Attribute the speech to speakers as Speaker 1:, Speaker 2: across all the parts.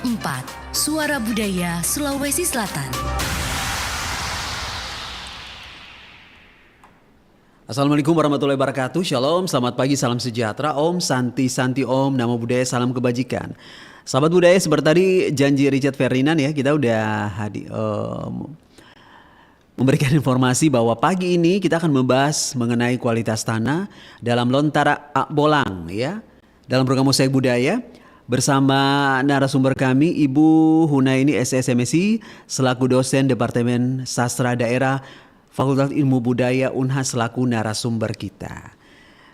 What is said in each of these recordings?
Speaker 1: 4. Suara Budaya Sulawesi Selatan.
Speaker 2: Assalamualaikum warahmatullahi wabarakatuh. Shalom, selamat pagi, salam sejahtera. Om Santi Santi Om, Namo Buddhaya, salam kebajikan. Sahabat budaya, seperti tadi janji Richard Ferdinand ya, kita udah memberikan informasi bahwa pagi ini kita akan membahas mengenai kualitas tanah dalam Lontara Akbolang ya. Dalam program Mosaik Budaya bersama narasumber kami Ibu Hunaini SSMSI selaku dosen Departemen Sastra Daerah Fakultas Ilmu Budaya Unhas selaku narasumber kita.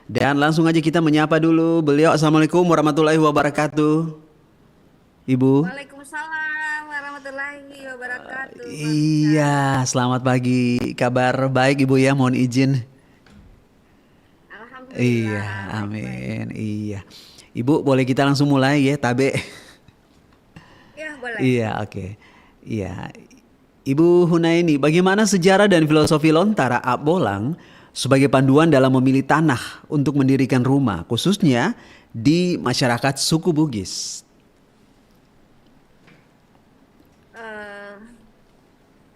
Speaker 2: Dan langsung aja kita menyapa dulu beliau. Assalamualaikum warahmatullahi wabarakatuh. Ibu.
Speaker 3: Waalaikumsalam warahmatullahi wabarakatuh.
Speaker 2: Iya, selamat pagi. Kabar baik Ibu ya, mohon izin.
Speaker 3: Alhamdulillah.
Speaker 2: Iya, amin. Iya. Ibu boleh kita langsung mulai ya, Tabe.
Speaker 3: Ya, boleh.
Speaker 2: Iya, oke. Iya. Ibu Hunaini, bagaimana sejarah dan filosofi Lontara Akbolang sebagai panduan dalam memilih tanah untuk mendirikan rumah, khususnya di masyarakat suku Bugis?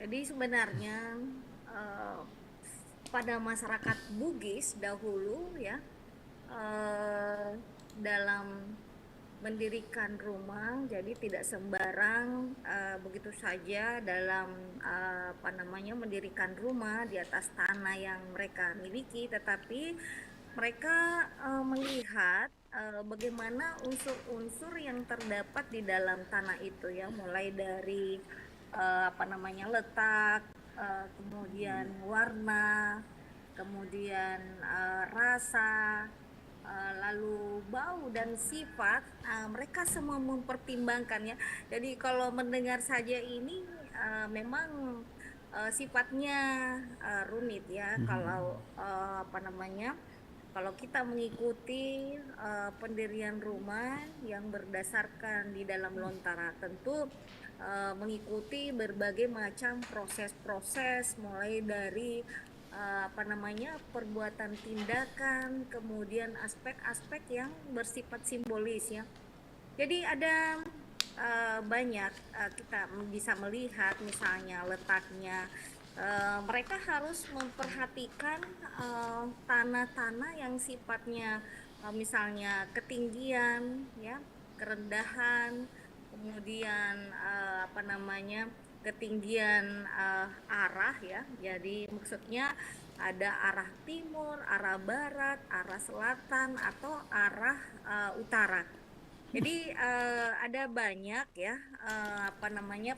Speaker 3: Jadi sebenarnya pada masyarakat Bugis dahulu ya, dalam mendirikan rumah, jadi tidak sembarang begitu saja dalam mendirikan rumah di atas tanah yang mereka miliki, tetapi mereka melihat bagaimana unsur-unsur yang terdapat di dalam tanah itu ya, mulai dari letak, kemudian warna, kemudian rasa, lalu bau dan sifat, mereka semua mempertimbangkan ya. Jadi kalau mendengar saja ini memang sifatnya rumit ya. Kalau kalau kita mengikuti pendirian rumah yang berdasarkan di dalam Lontara, tentu mengikuti berbagai macam proses-proses, mulai dari perbuatan tindakan, kemudian aspek-aspek yang bersifat simbolis ya. Jadi ada banyak kita bisa melihat misalnya letaknya, mereka harus memperhatikan tanah-tanah yang sifatnya misalnya ketinggian ya, kerendahan, kemudian ketinggian arah ya. Jadi maksudnya ada arah timur, arah barat, arah selatan, atau arah utara. Jadi ada banyak ya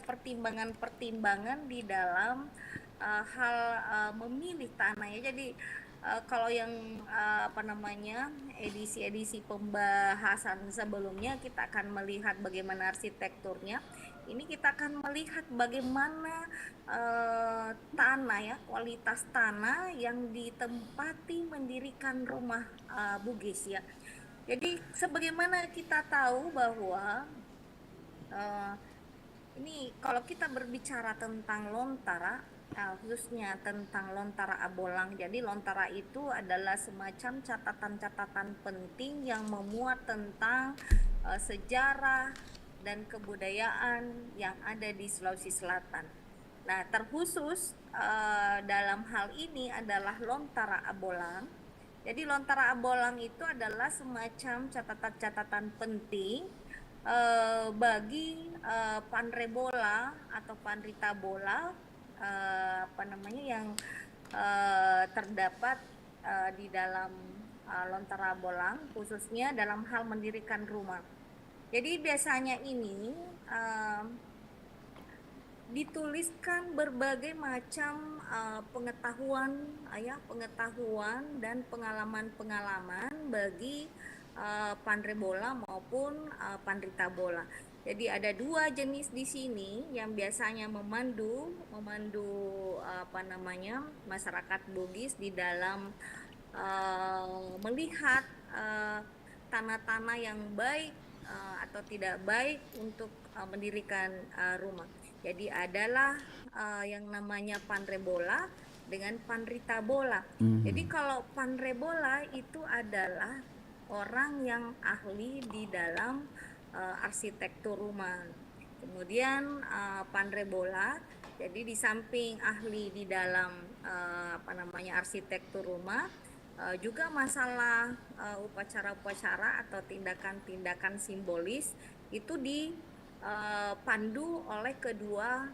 Speaker 3: pertimbangan-pertimbangan di dalam hal memilih tanah ya. Jadi kalau yang edisi-edisi pembahasan sebelumnya kita akan melihat bagaimana arsitekturnya. Ini kita akan melihat bagaimana tanah ya, kualitas tanah yang ditempati mendirikan rumah Bugis ya. Jadi sebagaimana kita tahu bahwa ini kalau kita berbicara tentang Lontara, khususnya tentang Lontara Akbolang, jadi Lontara itu adalah semacam catatan-catatan penting yang memuat tentang sejarah dan kebudayaan yang ada di Sulawesi Selatan. Nah, terkhusus dalam hal ini adalah Lontara Akbolang. Jadi Lontara Akbolang itu adalah semacam catatan-catatan penting bagi Panrebola atau Panrita Bola yang terdapat di dalam Lontara Akbolang, khususnya dalam hal mendirikan rumah. Jadi biasanya ini dituliskan berbagai macam pengetahuan dan pengalaman-pengalaman bagi Panrebola maupun Panrita Bola. Jadi ada dua jenis di sini yang biasanya memandu masyarakat Bugis di dalam melihat tanah-tanah yang baik atau tidak baik untuk mendirikan rumah. Jadi adalah yang namanya Panrebola dengan Panrita Bola. Jadi kalau Panrebola itu adalah orang yang ahli di dalam arsitektur rumah. Kemudian Pandrebola, jadi di samping ahli di dalam arsitektur rumah, juga masalah upacara-upacara atau tindakan-tindakan simbolis itu dipandu oleh kedua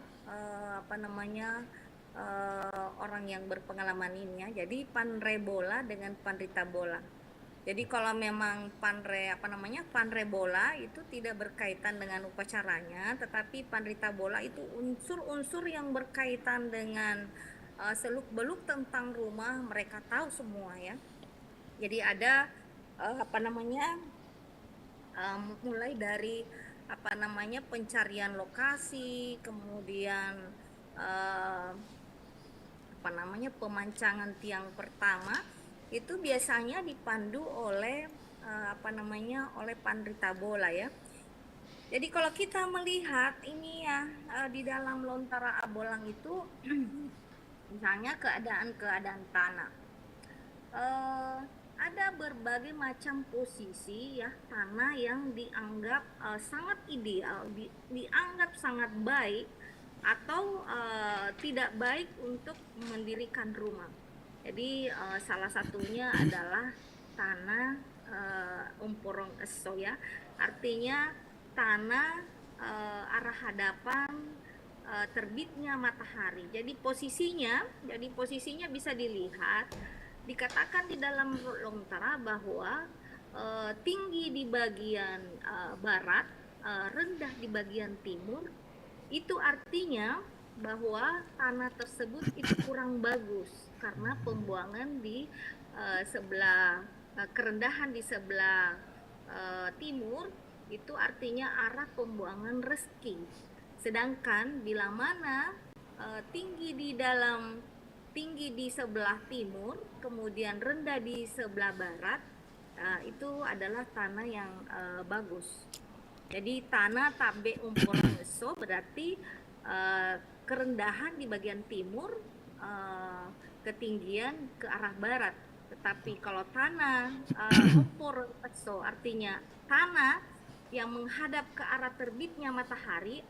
Speaker 3: orang yang berpengalaman ini ya. Jadi Pandrebola dengan Pandritabola. Jadi kalau memang Pandrebola itu tidak berkaitan dengan upacaranya, tetapi Pandritabola itu unsur-unsur yang berkaitan dengan seluk-beluk tentang rumah, mereka tahu semua ya. Jadi ada mulai dari pencarian lokasi, kemudian pemancangan tiang pertama itu biasanya dipandu oleh oleh Pandritabola ya. Jadi kalau kita melihat ini ya di dalam Lontara Abolang itu misalnya keadaan tanah, ada berbagai macam posisi ya tanah yang dianggap sangat ideal, dianggap sangat baik atau tidak baik untuk mendirikan rumah. Jadi salah satunya adalah tanah Umporong Eso ya, artinya tanah arah hadapan terbitnya matahari. Jadi posisinya bisa dilihat, dikatakan di dalam Lontara bahwa tinggi di bagian barat, rendah di bagian timur. Itu artinya bahwa tanah tersebut itu kurang bagus karena pembuangan di kerendahan di sebelah timur itu artinya arah pembuangan rezeki. Sedangkan bila mana tinggi di sebelah timur, kemudian rendah di sebelah barat, itu adalah tanah yang bagus. Jadi tanah Tabe Umporong Eso berarti kerendahan di bagian timur, ketinggian ke arah barat. Tetapi kalau tanah Umporong Eso artinya tanah yang menghadap ke arah terbitnya matahari,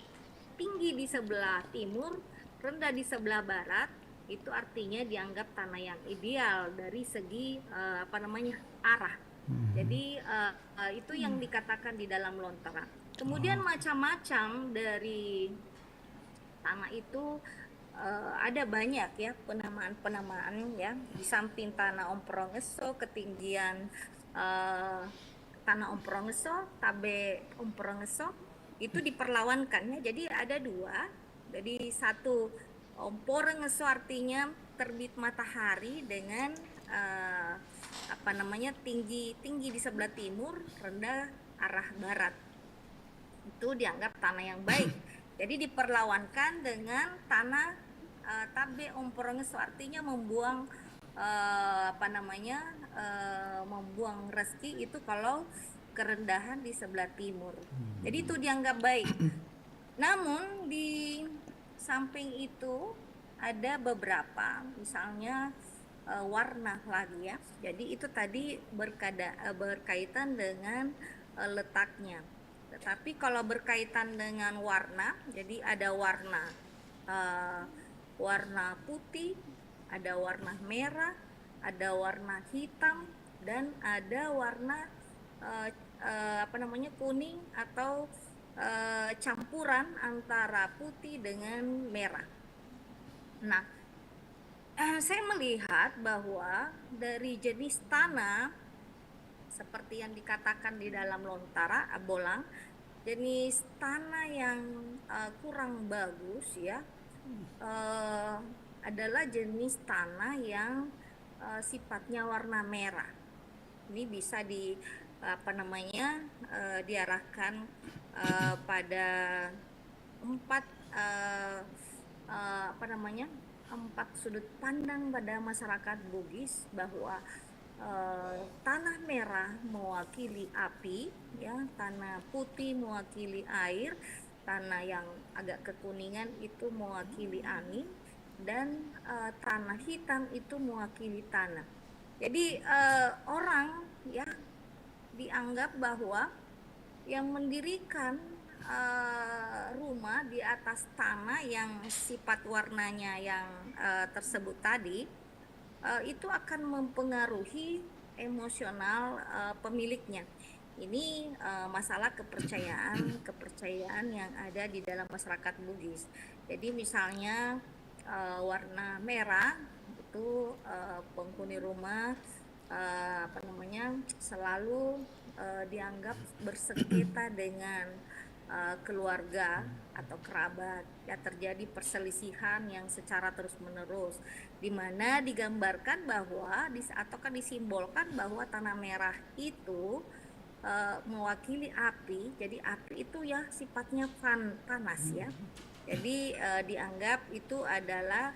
Speaker 3: tinggi di sebelah timur, rendah di sebelah barat, itu artinya dianggap tanah yang ideal dari segi arah. Jadi itu yang dikatakan di dalam Lontara. Kemudian macam-macam dari tanah itu ada banyak ya penamaan ya. Di samping tanah Umporong Eso, ketinggian tanah Umporong Eso, Tabe Umporong Eso itu diperlawankan ya. Jadi ada dua. Jadi satu Umporong Eso artinya terbit matahari dengan tinggi di sebelah timur, rendah arah barat. Itu dianggap tanah yang baik. Jadi diperlawankan dengan tanah Tabe Umporong Eso artinya membuang membuang rezeki itu kalau kerendahan di sebelah timur. Jadi itu dianggap baik. Namun di samping itu ada beberapa, misalnya warna lagi ya. Jadi itu tadi berkaitan dengan letaknya. Tetapi kalau berkaitan dengan warna, jadi ada warna putih, ada warna merah, ada warna hitam, dan ada warna kuning atau campuran antara putih dengan merah. Nah, saya melihat bahwa dari jenis tanah seperti yang dikatakan di dalam Lontara Abolang, jenis tanah yang kurang bagus ya adalah jenis tanah yang sifatnya warna merah. Ini bisa diarahkan pada empat sudut pandang pada masyarakat Bugis, bahwa tanah merah mewakili api ya, tanah putih mewakili air, tanah yang agak kekuningan itu mewakili angin, dan tanah hitam itu mewakili tanah. Jadi orang ya dianggap bahwa yang mendirikan rumah di atas tanah yang sifat warnanya yang tersebut tadi, itu akan mempengaruhi emosional pemiliknya. Ini masalah kepercayaan yang ada di dalam masyarakat Bugis. Jadi misalnya warna merah itu penghuni rumah selalu dianggap bersengketa dengan keluarga atau kerabat, ya terjadi perselisihan yang secara terus-menerus, di mana digambarkan bahwa ataukah disimbolkan bahwa tanah merah itu mewakili api. Jadi api itu ya sifatnya panas ya. Jadi dianggap itu adalah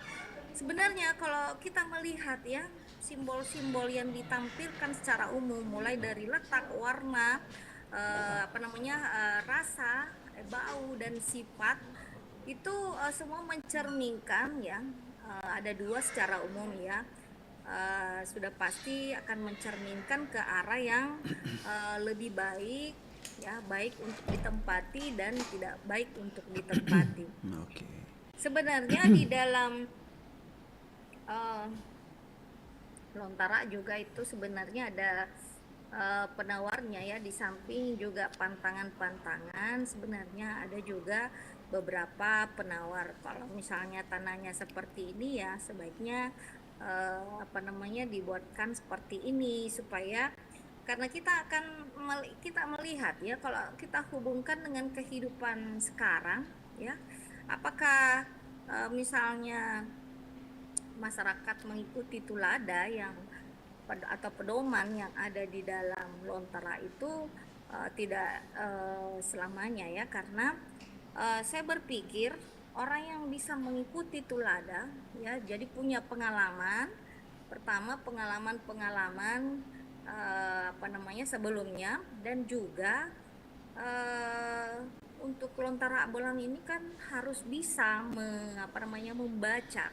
Speaker 3: sebenarnya kalau kita melihat ya simbol-simbol yang ditampilkan secara umum mulai dari letak, warna, rasa, bau dan sifat itu semua mencerminkan ya ada dua secara umum ya. Sudah pasti akan mencerminkan ke arah yang lebih baik ya, baik untuk ditempati dan tidak baik untuk ditempati.
Speaker 2: Oke.
Speaker 3: Sebenarnya di dalam uh, Lontara juga itu sebenarnya ada penawarnya ya, di samping juga pantangan-pantangan sebenarnya ada juga beberapa penawar. Kalau misalnya tanahnya seperti ini ya sebaiknya dibuatkan seperti ini supaya karena kita melihat ya, kalau kita hubungkan dengan kehidupan sekarang ya, apakah misalnya masyarakat mengikuti tulada yang atau pedoman yang ada di dalam Lontara itu tidak selamanya ya, karena saya berpikir orang yang bisa mengikuti tulada ya jadi punya pengalaman, pertama pengalaman sebelumnya, dan juga untuk Lontara Bolang ini kan harus bisa membaca.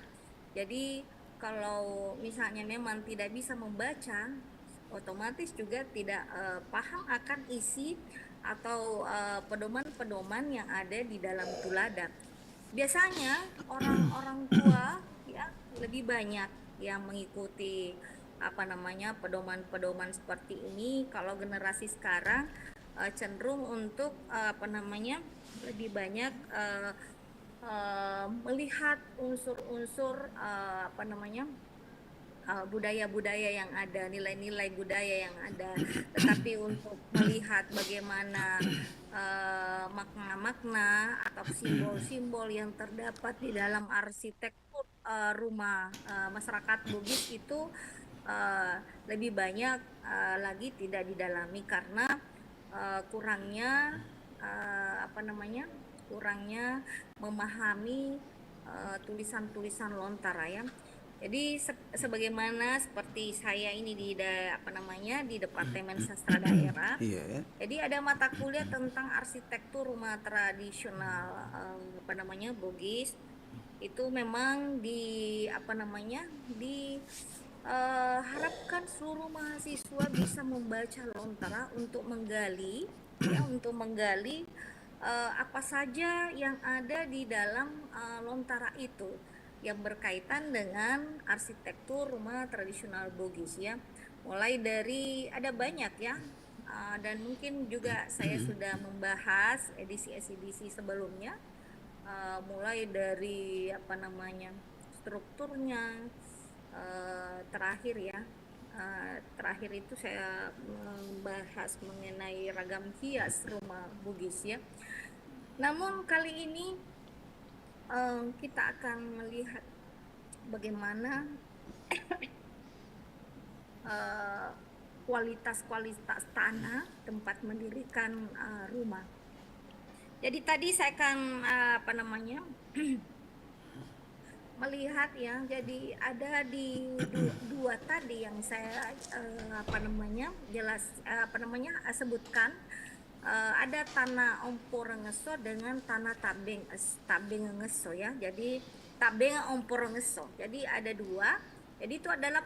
Speaker 3: Jadi kalau misalnya memang tidak bisa membaca, otomatis juga tidak paham akan isi atau pedoman-pedoman yang ada di dalam tulada. Biasanya orang-orang tua ya lebih banyak yang mengikuti pedoman-pedoman seperti ini. Kalau generasi sekarang cenderung untuk lebih banyak melihat unsur-unsur budaya-budaya yang ada, nilai-nilai budaya yang ada, tetapi untuk melihat bagaimana makna-makna atau simbol-simbol yang terdapat di dalam arsitektur rumah masyarakat Bugis itu lebih banyak lagi tidak didalami karena kurangnya kurangnya memahami tulisan-tulisan Lontara ya. Jadi sebagaimana seperti saya ini di Departemen Sastra Daerah.
Speaker 2: Iya.
Speaker 3: Jadi ada mata kuliah tentang arsitektur rumah tradisional Bugis. Itu memang harapkan seluruh mahasiswa bisa membaca Lontara untuk menggali apa saja yang ada di dalam Lontara itu yang berkaitan dengan arsitektur rumah tradisional Bugis ya. Mulai dari ada banyak ya, dan mungkin juga saya sudah membahas edisi-edisi sebelumnya, mulai dari strukturnya, terakhir itu saya membahas mengenai ragam hias rumah Bugis ya. Namun kali ini kita akan melihat bagaimana kualitas tanah tempat mendirikan rumah. Jadi tadi saya akan melihat ya, jadi ada di dua tadi yang saya sebutkan, ada tanah Omporengeso dengan tanah Tabengengeso ya. Jadi Tabeng Omporengeso. Jadi ada dua. Jadi itu adalah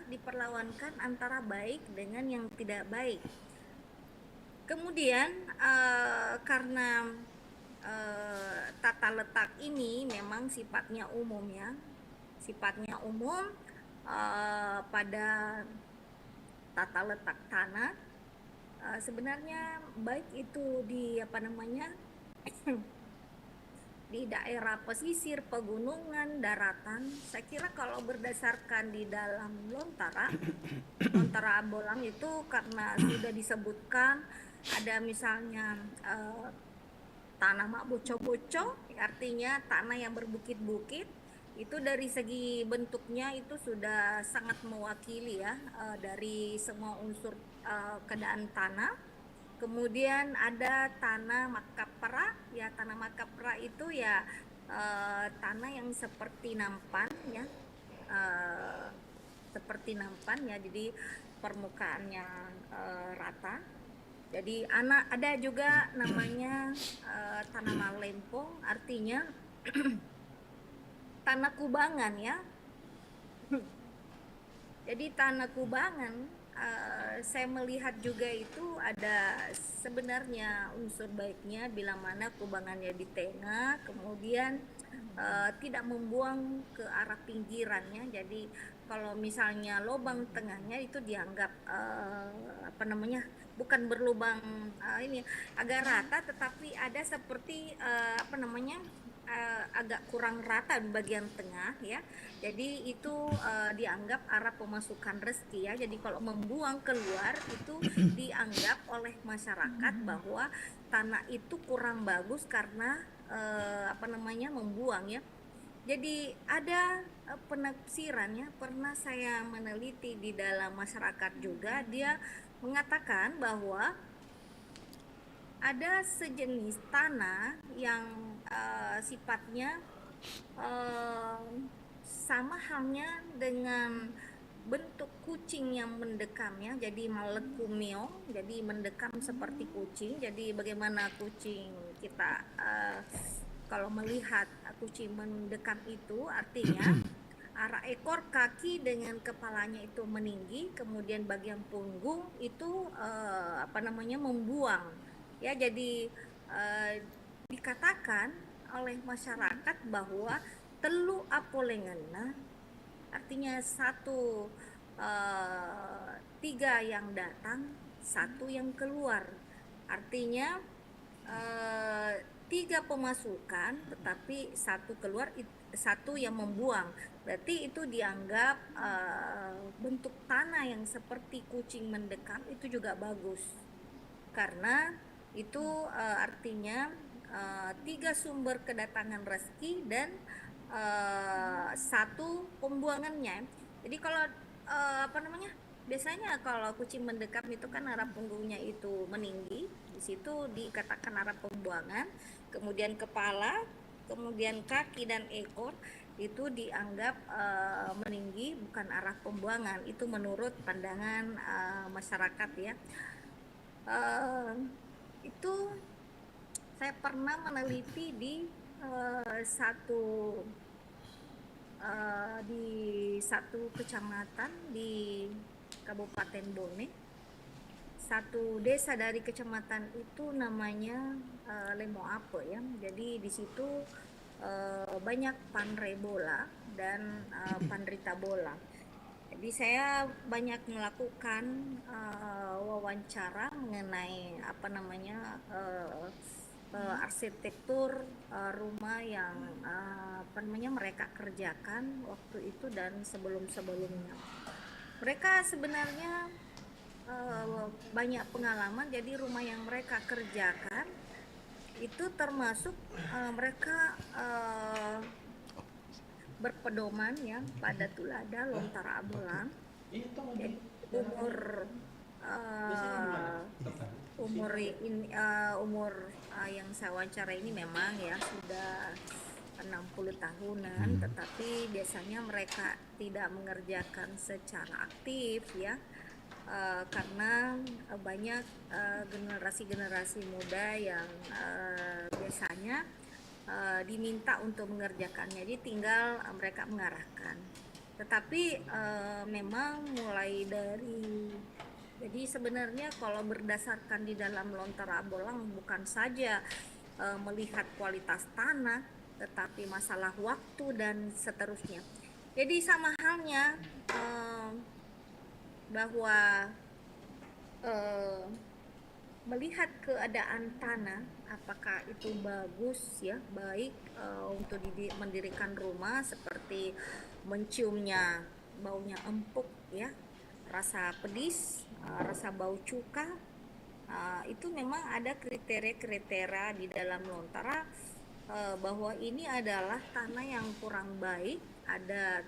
Speaker 3: diperlawankan antara baik dengan yang tidak baik. Kemudian karena tata letak ini memang sifatnya umum ya, sifatnya umum pada tata letak tanah. Sebenarnya baik itu di apa namanya di daerah pesisir, pegunungan, daratan. Saya kira kalau berdasarkan di dalam Lontara Abolang itu karena sudah disebutkan ada misalnya tanah mak boco-boco, artinya tanah yang berbukit-bukit. Itu dari segi bentuknya itu sudah sangat mewakili ya dari semua unsur keadaan tanah. Kemudian ada tanah Makapra, ya tanah Makapra itu ya tanah yang seperti nampan ya, eh, seperti nampan ya, jadi permukaannya rata. Jadi ada juga namanya tanah Malempong, artinya tanah kubangan ya. Jadi tanah kubangan saya melihat juga itu ada sebenarnya unsur baiknya bila mana kubangannya di tengah, kemudian tidak membuang ke arah pinggirannya. Jadi kalau misalnya lubang tengahnya itu dianggap apa namanya, bukan berlubang ini agak rata, tetapi ada seperti apa namanya, agak kurang rata di bagian tengah ya. Jadi itu dianggap arah pemasukan rezeki ya. Jadi kalau membuang keluar itu dianggap oleh masyarakat bahwa tanah itu kurang bagus karena apa namanya, membuang ya. Jadi ada penafsiran ya, pernah saya meneliti di dalam masyarakat juga, dia mengatakan bahwa ada sejenis tanah yang sifatnya eh, sama halnya dengan bentuk kucing yang mendekam ya, jadi malekumio, jadi mendekam seperti kucing. Jadi bagaimana kucing kita kalau melihat kucing mendekam itu artinya arah ekor, kaki dengan kepalanya itu meninggi, kemudian bagian punggung itu apa namanya, membuang ya. Jadi dikatakan oleh masyarakat bahwa telu apolengena, artinya satu tiga yang datang, satu yang keluar, artinya tiga pemasukan tetapi satu keluar, satu yang membuang. Berarti itu dianggap bentuk tanah yang seperti kucing mendekam itu juga bagus, karena itu artinya tiga sumber kedatangan rezeki dan satu pembuangannya. Jadi kalau apa namanya, biasanya kalau kucing mendekam itu kan arah punggungnya itu meninggi, di situ dikatakan arah pembuangan. Kemudian kepala, kemudian kaki dan ekor itu dianggap meninggi, bukan arah pembuangan. Itu menurut pandangan masyarakat ya. Itu saya pernah meneliti di satu kecamatan di Kabupaten Bone. Satu desa dari kecamatan itu namanya Lemoape ya. Jadi di situ banyak panrei bola dan panrita bola. Jadi saya banyak melakukan wawancara mengenai apa namanya arsitektur rumah yang apa namanya mereka kerjakan waktu itu dan sebelum-sebelumnya. Mereka sebenarnya banyak pengalaman. Jadi rumah yang mereka kerjakan itu termasuk mereka berpedoman ya pada tulada Lontara Abolang. Jadi umur umur yang saya wawancara ini memang ya sudah 60 tahunan, tetapi biasanya mereka tidak mengerjakan secara aktif ya, karena banyak generasi-generasi muda yang biasanya diminta untuk mengerjakannya, jadi tinggal mereka mengarahkan. Tetapi memang mulai dari Jadi sebenarnya kalau berdasarkan di dalam Lontara Abolang bukan saja melihat kualitas tanah, tetapi masalah waktu dan seterusnya. Jadi sama halnya eh, bahwa eh, melihat keadaan tanah, apakah itu bagus ya, baik untuk mendirikan rumah, seperti menciumnya baunya empuk ya, rasa pedis, rasa bau cuka. Itu memang ada kriteria-kriteria di dalam Lontara bahwa ini adalah tanah yang kurang baik, ada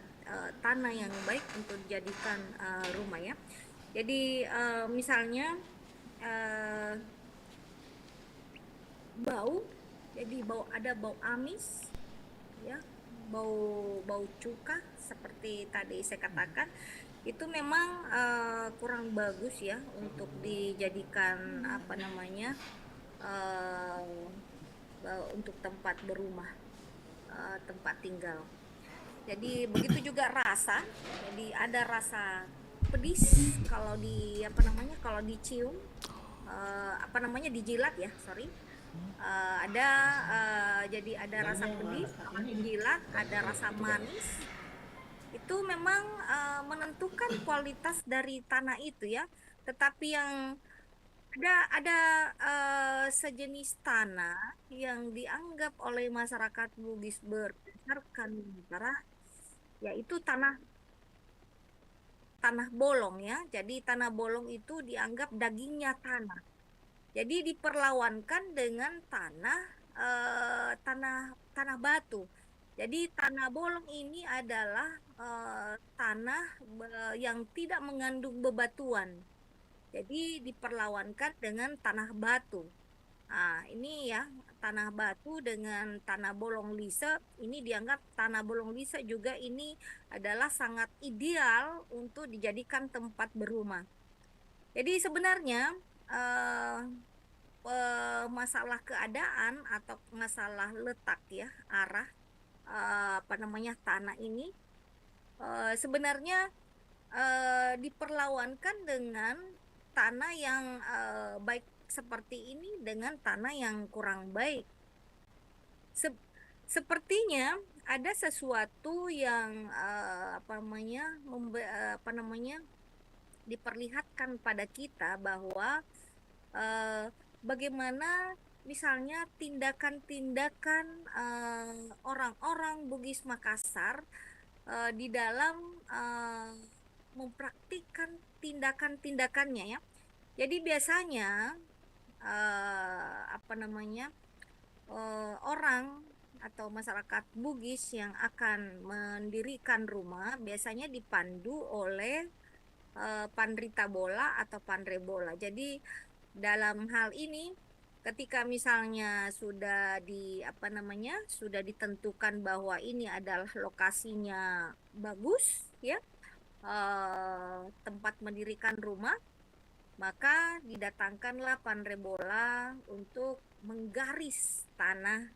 Speaker 3: tanah yang baik untuk dijadikan rumah ya. Jadi misalnya eh, bau, jadi ada bau amis ya, bau bau cuka seperti tadi saya katakan, itu memang kurang bagus ya untuk dijadikan apa namanya, eh, untuk tempat berumah, tempat tinggal. Jadi begitu juga rasa, jadi ada rasa pedis kalau apa namanya, kalau dicium, apa namanya, dijilat ya, sorry. Ada jadi ada rasa pedis, kalau dijilat ada rasa manis. Itu memang menentukan kualitas dari tanah itu ya. Tetapi yang ada sejenis tanah yang dianggap oleh masyarakat Bugis berdasarkan negara, yaitu tanah tanah bolong ya. Jadi tanah bolong itu dianggap dagingnya tanah. Jadi diperlawankan dengan tanah tanah batu. Jadi tanah bolong ini adalah tanah yang tidak mengandung bebatuan. Jadi diperlawankan dengan tanah batu. Nah, ini ya, tanah batu dengan tanah bolong lisa, ini dianggap tanah bolong lisa juga ini adalah sangat ideal untuk dijadikan tempat berumah. Jadi sebenarnya eh, masalah keadaan atau masalah letak ya, arah apa namanya, tanah ini sebenarnya diperlawankan dengan tanah yang baik seperti ini dengan tanah yang kurang baik. Sepertinya ada sesuatu yang apa namanya, diperlihatkan pada kita bahwa eh, bagaimana misalnya tindakan-tindakan orang-orang Bugis Makassar di dalam eh, mempraktikkan tindakan-tindakannya ya. Jadi biasanya apa namanya, orang atau masyarakat Bugis yang akan mendirikan rumah biasanya dipandu oleh pandrita bola atau pandre bola. Jadi dalam hal ini, ketika misalnya sudah apa namanya, sudah ditentukan bahwa ini adalah lokasinya bagus ya, tempat mendirikan rumah, maka didatangkanlah pandrebola untuk menggaris tanah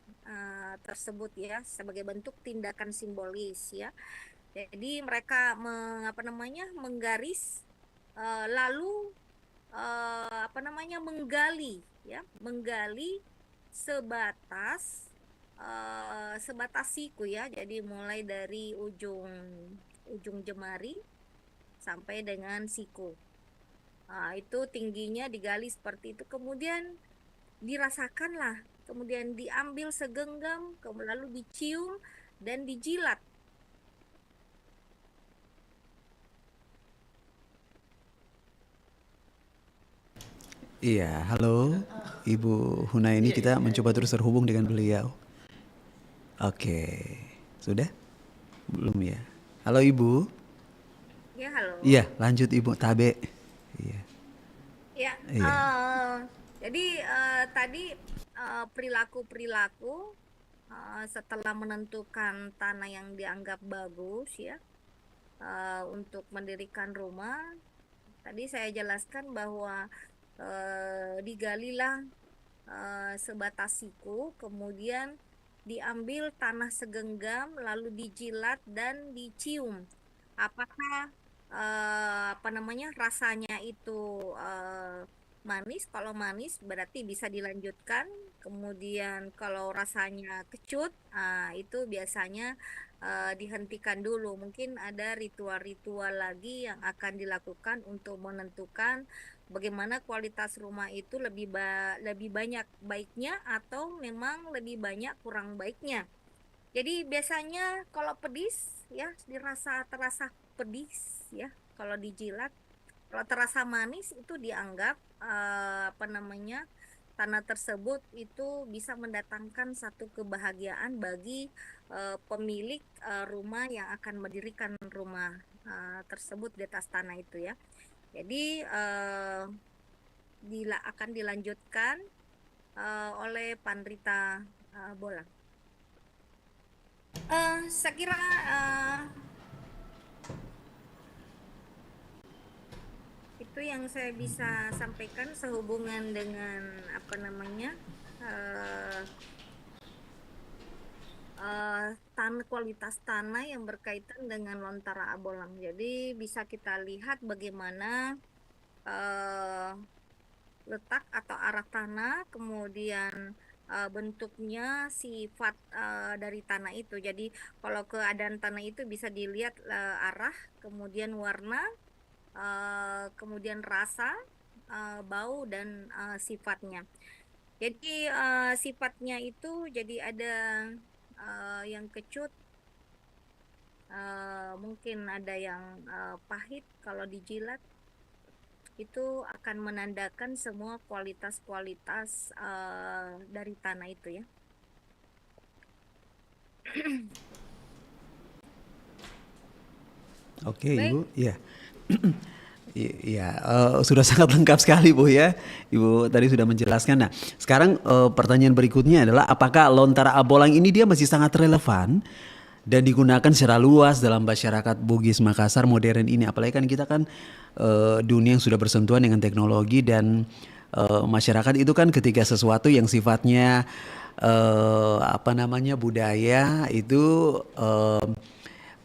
Speaker 3: tersebut ya, sebagai bentuk tindakan simbolis ya. Jadi mereka apa namanya, menggaris, lalu apa namanya, menggali ya, menggali sebatas sebatas siku ya. Jadi mulai dari ujung ujung jemari sampai dengan siku. Itu tingginya digali seperti itu, kemudian dirasakanlah, kemudian diambil segenggam, lalu dicium dan dijilat.
Speaker 2: Iya, halo Ibu Huna, ini kita mencoba terus terhubung dengan beliau. Oke, sudah? Belum ya? Halo Ibu.
Speaker 3: Ya, halo.
Speaker 2: Iya, lanjut Ibu Tabe. Iya.
Speaker 3: Ya,
Speaker 2: Iya.
Speaker 3: jadi tadi perilaku-perilaku setelah menentukan tanah yang dianggap bagus ya, untuk mendirikan rumah. Tadi saya jelaskan bahwa digalilah sebatas siku, kemudian diambil tanah segenggam, lalu dijilat dan dicium. Apakah apa namanya, rasanya itu manis. Kalau manis berarti bisa dilanjutkan. Kemudian kalau rasanya kecut, itu biasanya dihentikan dulu. Mungkin ada ritual-ritual lagi yang akan dilakukan untuk menentukan bagaimana kualitas rumah itu lebih banyak baiknya atau memang lebih banyak kurang baiknya. Jadi biasanya kalau pedis ya terasa pedis ya kalau dijilat. Kalau terasa manis itu dianggap apa namanya, tanah tersebut itu bisa mendatangkan satu kebahagiaan bagi pemilik rumah yang akan mendirikan rumah tersebut di atas tanah itu ya. Jadi akan dilanjutkan oleh Pandrita Bola. Saya kira itu yang saya bisa sampaikan sehubungan dengan apa namanya, eh, kualitas tanah yang berkaitan dengan Lontara Abolang. Jadi bisa kita lihat bagaimana eh, letak atau arah tanah, kemudian bentuknya, sifat dari tanah itu. Jadi kalau keadaan tanah itu bisa dilihat arah, kemudian warna, kemudian rasa, bau dan sifatnya. Jadi sifatnya itu jadi ada yang kecut, mungkin ada yang pahit kalau dijilat. Itu akan menandakan semua kualitas-kualitas dari tanah itu ya.
Speaker 2: Oke,
Speaker 3: Baik.
Speaker 2: Ibu. Ya. Iya, sudah sangat lengkap sekali Bu ya. Ibu tadi sudah menjelaskan. Nah, sekarang pertanyaan berikutnya adalah apakah Lontara Abolang ini dia masih sangat relevan dan digunakan secara luas dalam masyarakat Bugis Makassar modern ini? Apalagi kan kita kan dunia yang sudah bersentuhan dengan teknologi dan masyarakat itu kan ketika sesuatu yang sifatnya apa namanya budaya itu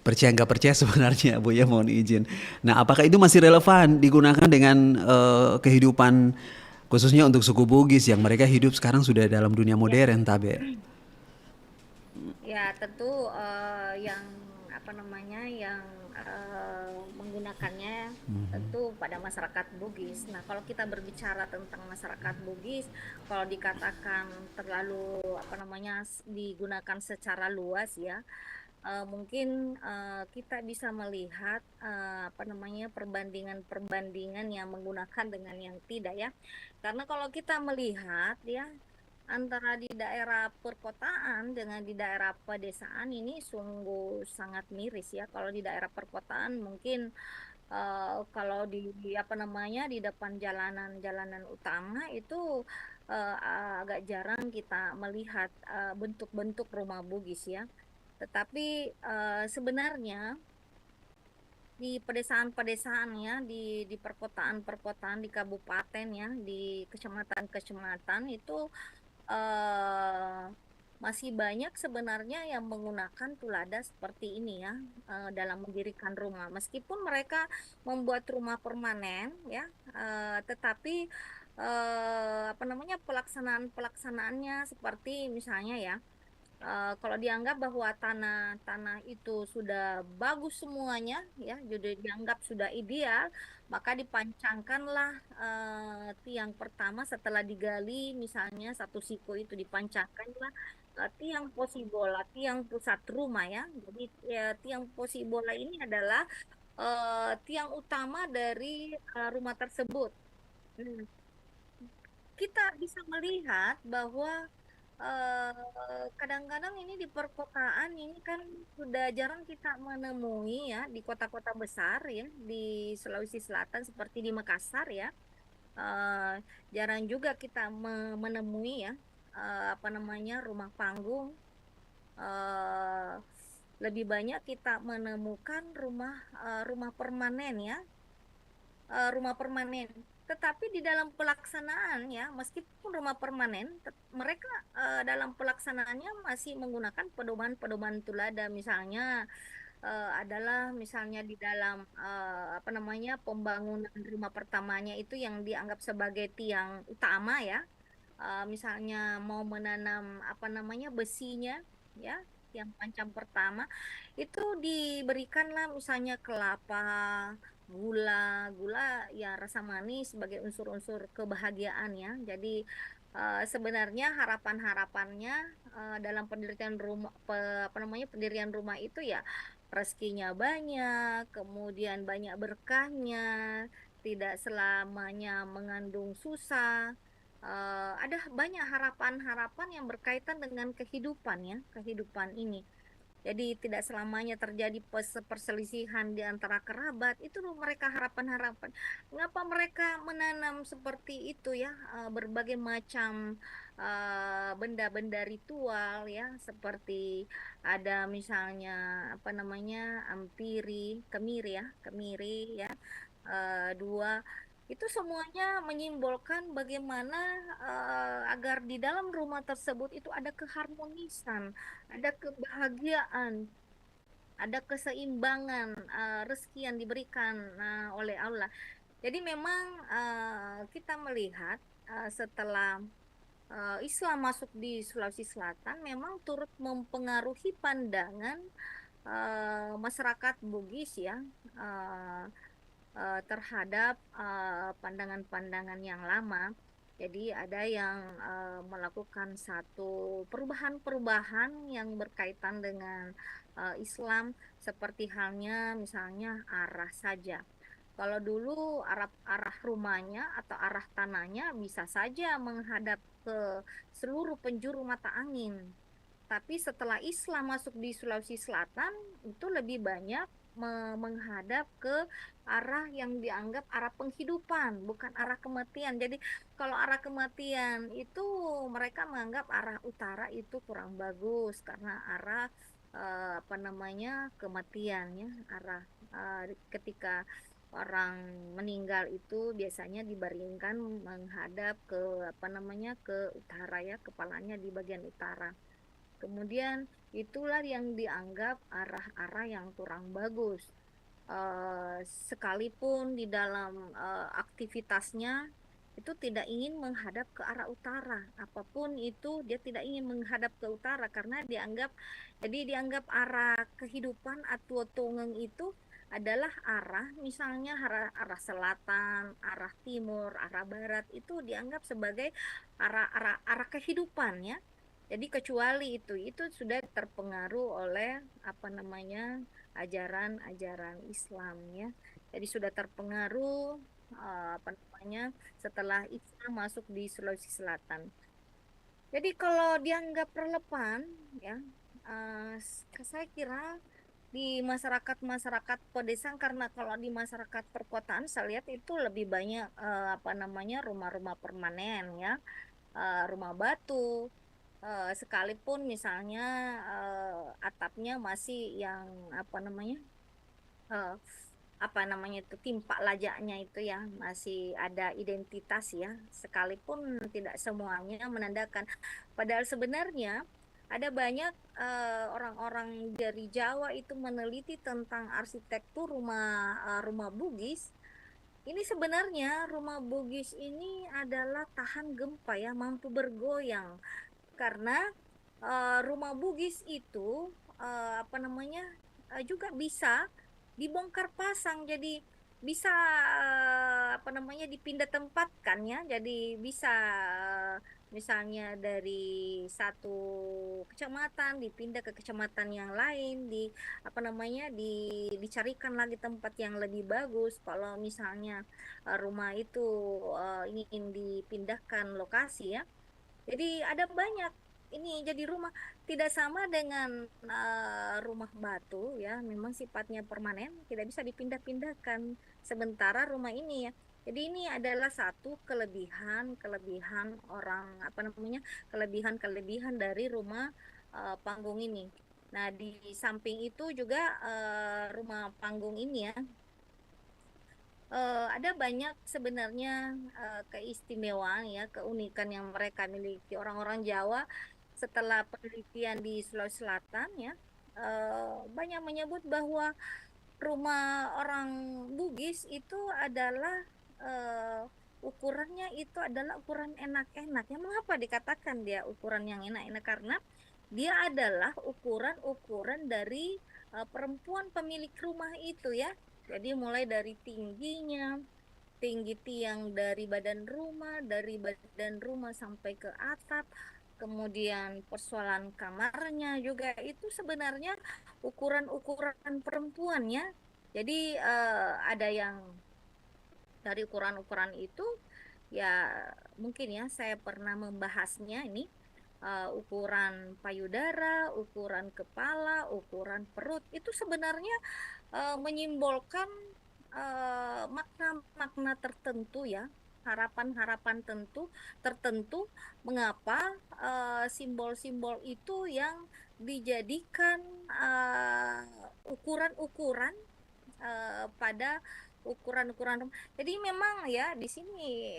Speaker 2: percaya nggak percaya sebenarnya Bu ya, mohon izin. Nah, apakah itu masih relevan digunakan dengan kehidupan khususnya untuk suku Bugis yang mereka hidup sekarang sudah dalam dunia
Speaker 3: Ya,
Speaker 2: modern Tabe?
Speaker 3: ya tentu yang apa namanya, yang menggunakannya tentu pada masyarakat Bugis. Nah, kalau kita berbicara tentang masyarakat Bugis, kalau dikatakan terlalu apa namanya digunakan secara luas ya, mungkin kita bisa melihat apa namanya perbandingan-perbandingan yang menggunakan dengan yang tidak ya. Karena kalau kita melihat ya antara di daerah perkotaan dengan di daerah pedesaan ini sungguh sangat miris ya. Kalau di daerah perkotaan mungkin kalau di apa namanya di depan jalanan-jalanan utama itu eh, agak jarang kita melihat bentuk-bentuk rumah Bugis ya. Tetapi sebenarnya di pedesaan-pedesaan ya, di perkotaan-perkotaan, di kabupaten ya, di kecamatan-kecamatan itu eh, masih banyak sebenarnya yang menggunakan tulada seperti ini ya, dalam mendirikan rumah. Meskipun mereka membuat rumah permanen ya, tetapi apa namanya pelaksanaan-pelaksanaannya seperti misalnya ya, kalau dianggap bahwa tanah-tanah itu sudah bagus semuanya ya, jadi dianggap sudah ideal, maka dipancangkanlah tiang pertama setelah digali, misalnya satu siko itu dipancangkanlah tiang posibola, tiang pusat rumah ya. Jadi tiang posibola ini adalah tiang utama dari rumah tersebut. Hmm, kita bisa melihat bahwa kadang-kadang ini di perkotaan ini kan sudah jarang kita menemui ya di kota-kota besar ya di Sulawesi Selatan seperti di Makassar ya. Eh, Jarang juga kita menemui ya apa namanya rumah panggung. eh Lebih banyak kita menemukan rumah permanen ya, rumah permanen. Tetapi di dalam pelaksanaan ya, meskipun rumah permanen, mereka dalam pelaksanaannya masih menggunakan pedoman-pedoman tulada, misalnya adalah misalnya di dalam apa namanya pembangunan rumah pertamanya itu yang dianggap sebagai tiang utama ya. Misalnya mau menanam apa namanya besinya ya, yang pancang pertama itu diberikanlah misalnya kelapa, gula ya rasa manis sebagai unsur-unsur kebahagiaan ya. Jadi sebenarnya harapan-harapannya dalam pendirian rumah apa namanya pendirian rumah itu ya rezekinya banyak, kemudian banyak berkahnya, tidak selamanya mengandung susah. Ada banyak harapan-harapan yang berkaitan dengan kehidupan ya, kehidupan ini. Jadi tidak selamanya terjadi perselisihan di antara kerabat. Itu loh mereka harapan-harapan. Mengapa mereka menanam seperti itu ya, berbagai macam benda-benda ritual ya, seperti ada misalnya apa namanya kemiri ya, kemiri ya, dua itu semuanya menyimbolkan bagaimana agar di dalam rumah tersebut itu ada keharmonisan, ada kebahagiaan, ada keseimbangan rezeki yang diberikan oleh Allah. Jadi memang kita melihat setelah Islam masuk di Sulawesi Selatan memang turut mempengaruhi pandangan masyarakat Bugis ya. eh, Terhadap pandangan-pandangan yang lama. Jadi ada yang melakukan satu perubahan-perubahan yang berkaitan dengan Islam, seperti halnya misalnya arah saja. Kalau dulu arah rumahnya atau arah tanahnya bisa saja menghadap ke seluruh penjuru mata angin. Tapi setelah Islam masuk di Sulawesi Selatan, itu lebih banyak menghadap ke arah yang dianggap arah penghidupan, bukan arah kematian. Jadi kalau arah kematian itu mereka menganggap arah utara itu kurang bagus karena arah apa namanya kematian ya, arah ketika orang meninggal itu biasanya dibaringkan menghadap ke apa namanya ke utara ya, kepalanya di bagian utara. Kemudian itulah yang dianggap arah-arah yang kurang bagus. Sekalipun di dalam aktivitasnya itu tidak ingin menghadap ke arah utara. Apapun itu dia tidak ingin menghadap ke utara karena dianggap arah kehidupan atau tongeng itu adalah arah misalnya arah selatan, arah timur, arah barat itu dianggap sebagai arah kehidupan ya. Jadi kecuali itu sudah terpengaruh oleh apa namanya ajaran-ajaran Islam ya. Jadi sudah terpengaruh apa namanya setelah Islam masuk di Sulawesi Selatan. Jadi kalau dianggap relevan ya, saya kira di masyarakat-masyarakat pedesaan karena kalau di masyarakat perkotaan saya lihat itu lebih banyak apa namanya rumah-rumah permanen ya, rumah batu. Sekalipun misalnya atapnya masih yang apa namanya eh, apa namanya itu timpak lajaknya itu ya masih ada identitas ya, sekalipun tidak semuanya menandakan. Padahal sebenarnya ada banyak orang-orang dari Jawa itu meneliti tentang arsitektur rumah Bugis. Ini sebenarnya rumah Bugis ini adalah tahan gempa ya, mampu bergoyang karena rumah Bugis itu apa namanya juga bisa dibongkar pasang jadi bisa apa namanya dipindah tempatkan ya jadi bisa misalnya dari satu kecamatan dipindah ke kecamatan yang lain apa namanya dicarikan lagi tempat yang lebih bagus kalau misalnya rumah itu ingin dipindahkan lokasi ya. Jadi ada banyak ini jadi rumah tidak sama dengan rumah batu ya, memang sifatnya permanen, tidak bisa dipindah-pindahkan. Sementara rumah ini ya. Jadi ini adalah satu kelebihan orang apa namanya? Kelebihan-kelebihan dari rumah panggung ini. Nah, di samping itu juga rumah panggung ini ya ada banyak sebenarnya keistimewaan ya, keunikan yang mereka miliki orang-orang Jawa setelah penelitian di Sulawesi Selatan ya. banyak menyebut bahwa rumah orang Bugis itu adalah ukurannya itu adalah ukuran enak-enak. Ya, mengapa dikatakan dia ukuran yang enak-enak? Karena dia adalah ukuran-ukuran dari perempuan pemilik rumah itu ya. Jadi mulai dari tingginya, tinggi tiang dari badan rumah sampai ke atap, kemudian persoalan kamarnya juga itu sebenarnya ukuran-ukuran perempuan ya. Jadi ada yang dari ukuran-ukuran itu ya mungkin ya saya pernah membahasnya ini ukuran payudara, ukuran kepala, ukuran perut itu sebenarnya menyimbolkan makna-makna tertentu ya, harapan-harapan tertentu mengapa simbol-simbol itu yang dijadikan ukuran-ukuran pada ukuran-ukuran rumah. Jadi memang ya di sini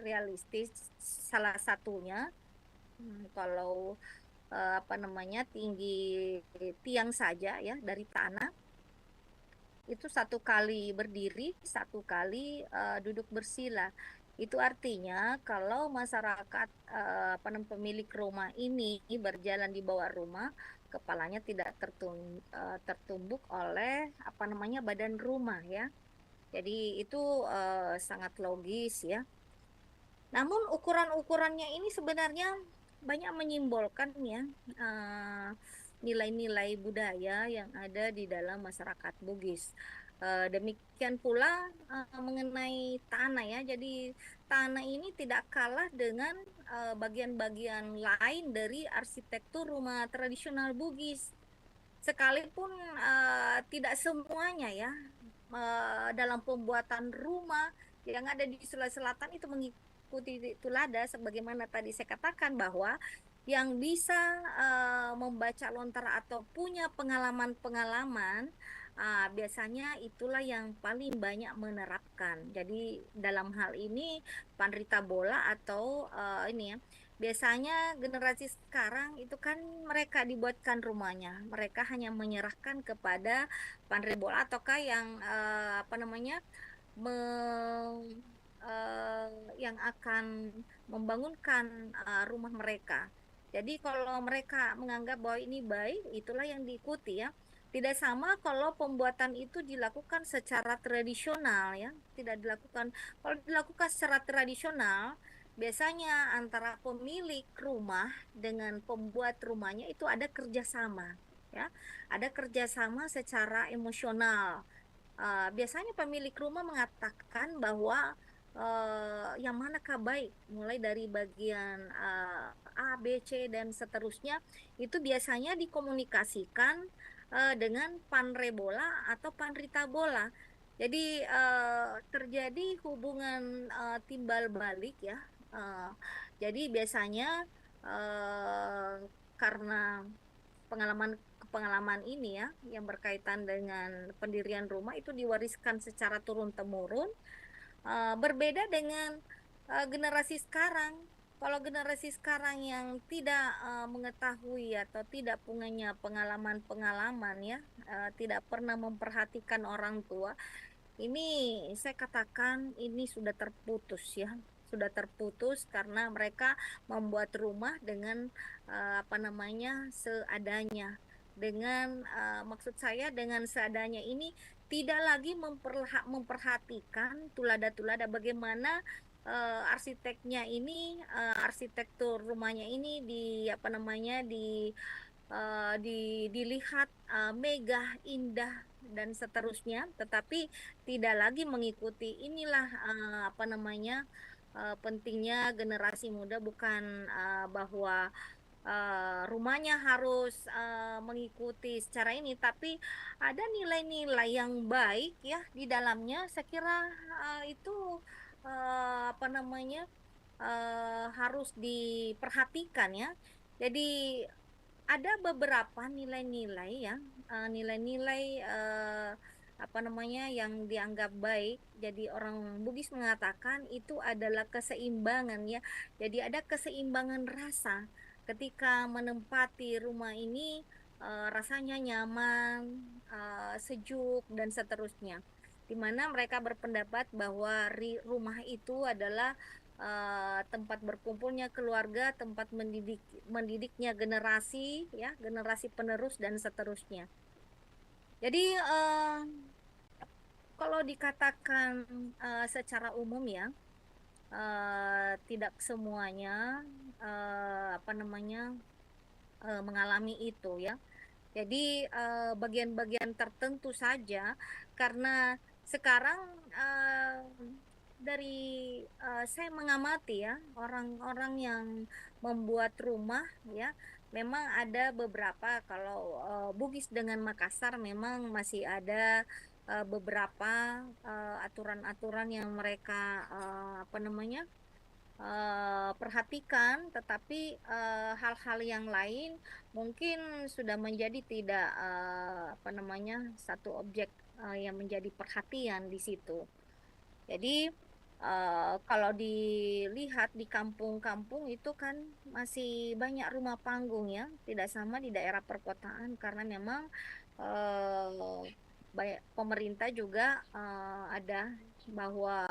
Speaker 3: realistis salah satunya kalau apa namanya tinggi tiang saja ya dari tanah itu satu kali berdiri, satu kali duduk bersila. Itu artinya kalau masyarakat pemilik rumah ini berjalan di bawah rumah, kepalanya tidak tertumbuk oleh apa namanya badan rumah ya. Jadi itu sangat logis ya. Namun ukuran-ukurannya ini sebenarnya banyak menyimbolkan ya eh, nilai-nilai budaya yang ada di dalam masyarakat Bugis. Demikian pula mengenai tanah ya. Jadi tanah ini tidak kalah dengan bagian-bagian lain dari arsitektur rumah tradisional Bugis. Sekalipun tidak semuanya ya dalam pembuatan rumah yang ada di Sulawesi Selatan itu mengikuti Tulada sebagaimana tadi saya katakan bahwa yang bisa membaca lontar atau punya pengalaman-pengalaman biasanya itulah yang paling banyak menerapkan. Jadi dalam hal ini Pandrita Bola atau ini ya biasanya generasi sekarang itu kan mereka dibuatkan rumahnya. Mereka hanya menyerahkan kepada pandai bola ataukah yang apa namanya yang akan membangunkan rumah mereka. Jadi kalau mereka menganggap bahwa ini baik, itulah yang diikuti ya. Tidak sama kalau pembuatan itu dilakukan secara tradisional ya, tidak dilakukan. Kalau dilakukan secara tradisional, biasanya antara pemilik rumah dengan pembuat rumahnya itu ada kerjasama ya, ada kerjasama secara emosional. Biasanya pemilik rumah mengatakan bahwa yang manakah baik, mulai dari bagian A, B, C, dan seterusnya, itu biasanya dikomunikasikan dengan panre bola atau panrita bola. Jadi terjadi hubungan timbal balik ya. Eh, jadi biasanya karena pengalaman ini ya yang berkaitan dengan pendirian rumah itu diwariskan secara turun-temurun. Berbeda dengan generasi sekarang. Kalau generasi sekarang yang tidak mengetahui atau tidak punya pengalaman-pengalaman ya, tidak pernah memperhatikan orang tua, ini saya katakan ini sudah terputus ya, sudah terputus karena mereka membuat rumah dengan apa namanya seadanya. Dengan maksud saya dengan seadanya ini tidak lagi memperhatikan tulada-tulada bagaimana arsiteknya ini, arsitektur rumahnya ini di apa namanya dilihat megah, indah dan seterusnya, tetapi tidak lagi mengikuti inilah apa namanya pentingnya generasi muda bukan bahwa rumahnya harus mengikuti secara ini, tapi ada nilai-nilai yang baik ya di dalamnya. Saya kira itu apa namanya harus diperhatikan ya. Jadi ada beberapa nilai-nilai ya, nilai-nilai apa namanya yang dianggap baik. Jadi orang Bugis mengatakan itu adalah keseimbangan ya. Jadi ada keseimbangan rasa ketika menempati rumah ini rasanya nyaman, sejuk dan seterusnya. Di mana mereka berpendapat bahwa rumah itu adalah tempat berkumpulnya keluarga, tempat mendidiknya generasi, ya, generasi penerus dan seterusnya. Jadi kalau dikatakan secara umum ya, tidak semuanya apa namanya mengalami itu ya. Jadi bagian-bagian tertentu saja, karena sekarang dari saya mengamati ya orang-orang yang membuat rumah ya, memang ada beberapa. Kalau Bugis dengan Makassar memang masih ada beberapa aturan-aturan yang mereka apa namanya perhatikan, tetapi hal-hal yang lain mungkin sudah menjadi tidak apa namanya satu objek yang menjadi perhatian di situ. Jadi kalau dilihat di kampung-kampung itu kan masih banyak rumah panggung ya, tidak sama di daerah perkotaan karena memang banyak pemerintah juga ada bahwa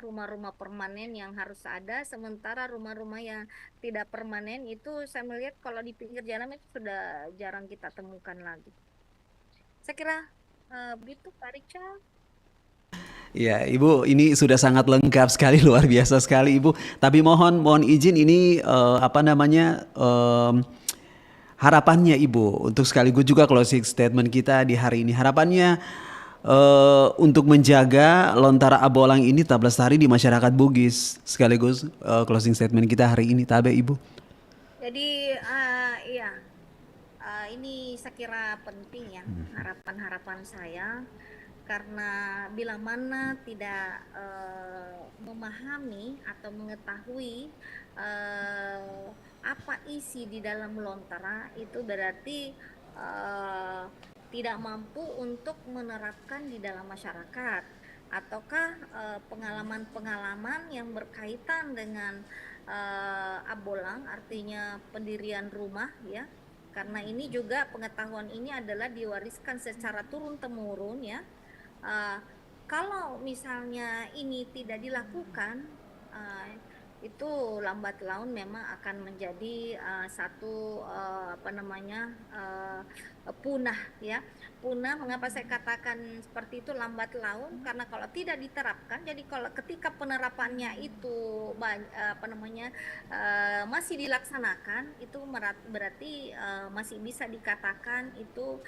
Speaker 3: rumah-rumah permanen yang harus ada, sementara rumah-rumah yang tidak permanen itu saya melihat kalau di pinggir jalan itu sudah jarang kita temukan lagi. Saya kira begitu Pak Richard.
Speaker 2: Ya, Ibu, ini sudah sangat lengkap sekali, luar biasa sekali, Ibu. Tapi mohon izin ini apa namanya harapannya Ibu untuk sekaligus juga closing statement kita di hari ini. Harapannya untuk menjaga Lontara Abolang ini tetap lestari di masyarakat Bugis. Sekaligus closing statement kita hari ini, tabe Ibu.
Speaker 3: Jadi iya, ini saya kira penting ya harapan-harapan saya, karena bila mana tidak memahami atau mengetahui apa isi di dalam lontara, itu berarti eh, tidak mampu untuk menerapkan di dalam masyarakat, ataukah pengalaman-pengalaman yang berkaitan dengan abolang, artinya pendirian rumah ya, karena ini juga pengetahuan ini adalah diwariskan secara turun temurun ya. Uh, Kalau misalnya ini tidak dilakukan, uh, itu lambat laun memang akan menjadi satu apa namanya punah ya. Punah. Mengapa saya katakan seperti itu lambat laun? Karena kalau tidak diterapkan, jadi kalau ketika penerapannya itu apa namanya masih dilaksanakan, itu berarti masih bisa dikatakan itu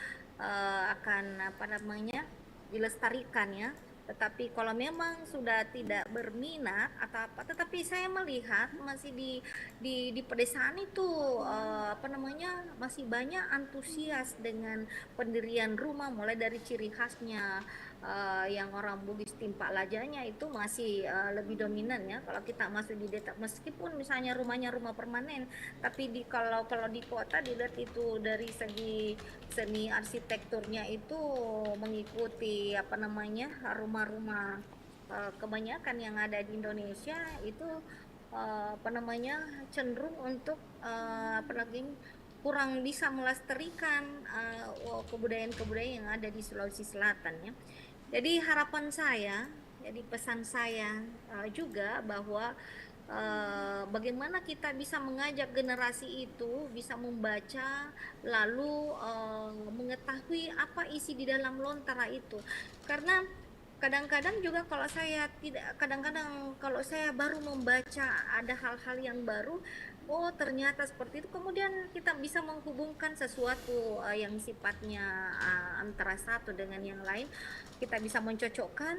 Speaker 3: akan apa namanya dilestarikan ya. Tetapi kalau memang sudah tidak berminat atau apa, tetapi saya melihat masih di pedesaan itu apa namanya masih banyak antusias dengan pendirian rumah, mulai dari ciri khasnya yang orang Bugis timpa lajanya itu masih lebih dominan ya. Kalau kita masuk di desa, meskipun misalnya rumahnya rumah permanen, tapi kalau di kota dilihat itu dari segi seni arsitekturnya itu mengikuti apa namanya rumah-rumah kebanyakan yang ada di Indonesia itu apa namanya cenderung untuk apa lagi kurang bisa melestarikan kebudayaan-kebudayaan yang ada di Sulawesi Selatan ya. Jadi harapan saya, jadi pesan saya juga bahwa bagaimana kita bisa mengajak generasi itu bisa membaca, lalu mengetahui apa isi di dalam lontara itu. Karena kadang-kadang juga kadang-kadang kalau saya baru membaca ada hal-hal yang baru, oh ternyata seperti itu, kemudian kita bisa menghubungkan sesuatu yang sifatnya antara satu dengan yang lain, kita bisa mencocokkan,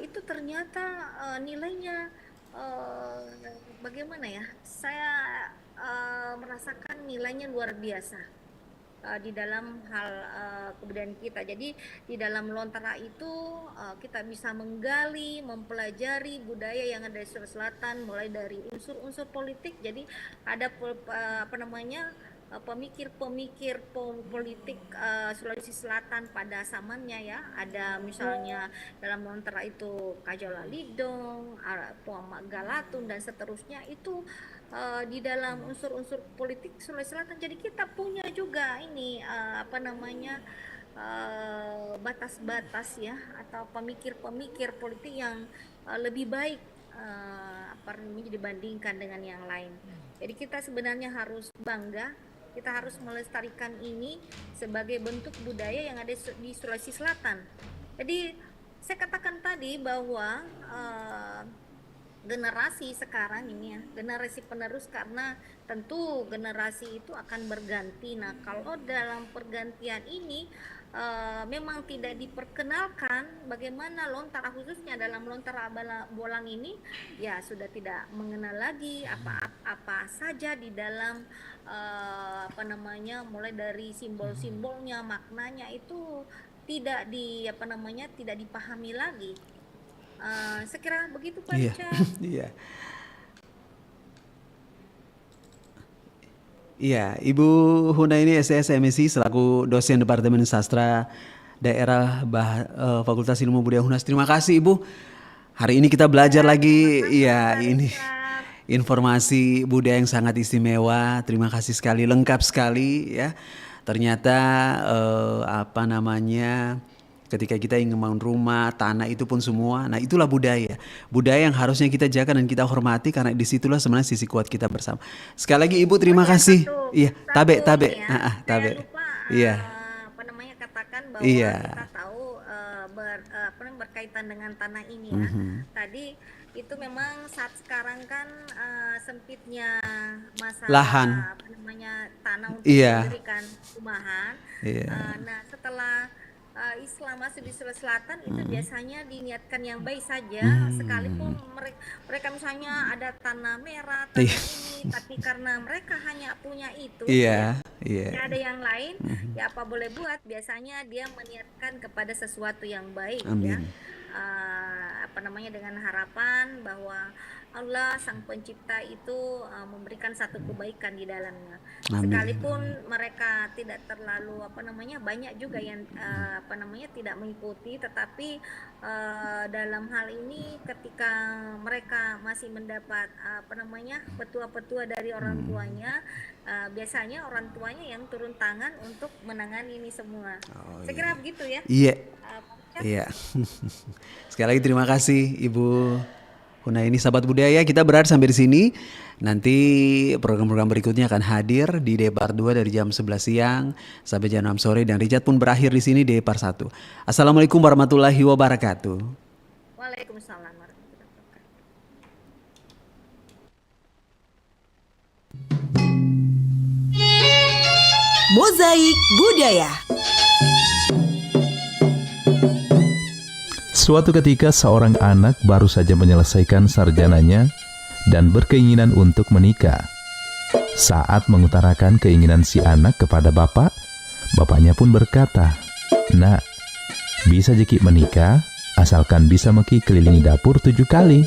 Speaker 3: itu ternyata nilainya bagaimana ya, saya merasakan nilainya luar biasa di dalam hal kebudayaan kita. Jadi di dalam lontara itu kita bisa menggali, mempelajari budaya yang ada di Sulawesi Selatan, mulai dari unsur-unsur politik. Jadi ada apa namanya pemikir-pemikir politik Sulawesi Selatan pada zamannya ya. Ada misalnya dalam lontara itu Kajala Lidong, Puama Galatun dan seterusnya itu di dalam unsur-unsur politik Sulawesi Selatan. Jadi kita punya juga ini batas-batas ya atau pemikir-pemikir politik yang lebih baik dibandingkan dengan yang lain. Jadi kita sebenarnya harus bangga, kita harus melestarikan ini sebagai bentuk budaya yang ada di Sulawesi Selatan. Jadi saya katakan tadi bahwa generasi sekarang ini ya, generasi penerus, karena tentu generasi itu akan berganti. Nah, kalau dalam pergantian ini memang tidak diperkenalkan bagaimana lontara, khususnya dalam lontara bolang ini ya sudah tidak mengenal lagi apa saja di dalam mulai dari simbol-simbolnya, maknanya itu tidak dipahami lagi. Sekira begitu Pak Richard.
Speaker 2: Iya. Iya, Ibu Hunaini SS MSI selaku dosen Departemen Sastra Daerah Fakultas Ilmu Budaya Hunas. Terima kasih Ibu. Hari ini kita belajar lagi, ya ini informasi budaya yang sangat istimewa. Terima kasih sekali, lengkap sekali ya. Ternyata ketika kita ingin membangun rumah, tanah itu pun semua, nah itulah budaya. Budaya yang harusnya kita jaga dan kita hormati, karena disitulah sebenarnya sisi kuat kita bersama. Sekali lagi Ibu terima kasih. Iya, tabe.
Speaker 3: Tabe.
Speaker 2: Iya.
Speaker 3: Katakan bahwa
Speaker 2: iya.
Speaker 3: Kita tahu berkaitan dengan tanah ini ya. Tadi itu memang saat sekarang kan sempitnya masalah
Speaker 2: lahan,
Speaker 3: tanah untuk
Speaker 2: iya.
Speaker 3: mendirikan rumahan.
Speaker 2: Iya.
Speaker 3: Nah, setelah Islam masuk di Sulawesi Selatan itu biasanya diniatkan yang baik saja, sekalipun mereka misalnya ada tanah merah, tanah ini, tapi karena mereka hanya punya itu, tidak ada yang lain, ya apa boleh buat. Biasanya dia meniatkan kepada sesuatu yang baik. Amin. Ya, dengan harapan bahwa Allah Sang Pencipta itu memberikan satu kebaikan di dalamnya. Amin. Sekalipun mereka tidak terlalu banyak juga yang tidak mengikuti, tetapi dalam hal ini ketika mereka masih mendapat petua-petua dari orang tuanya, biasanya orang tuanya yang turun tangan untuk menangani ini semua. Saya kira begitu ya.
Speaker 2: Iya. Iya. Sekali lagi terima kasih Ibu Hunaini, sahabat budaya. Kita berada sampai di sini. Nanti program-program berikutnya akan hadir di Depar 2 dari jam 11 siang sampai jam 6 sore, dan Richard pun berakhir di sini di Depar 1. Assalamualaikum warahmatullahi wabarakatuh.
Speaker 3: Waalaikumsalam warahmatullahi wabarakatuh.
Speaker 1: Mozaik Budaya.
Speaker 4: Suatu ketika seorang anak baru saja menyelesaikan sarjananya dan berkeinginan untuk menikah. Saat mengutarakan keinginan si anak kepada bapak, bapaknya pun berkata, "Nak, bisa jeki menikah asalkan bisa meki kelilingi dapur 7 kali."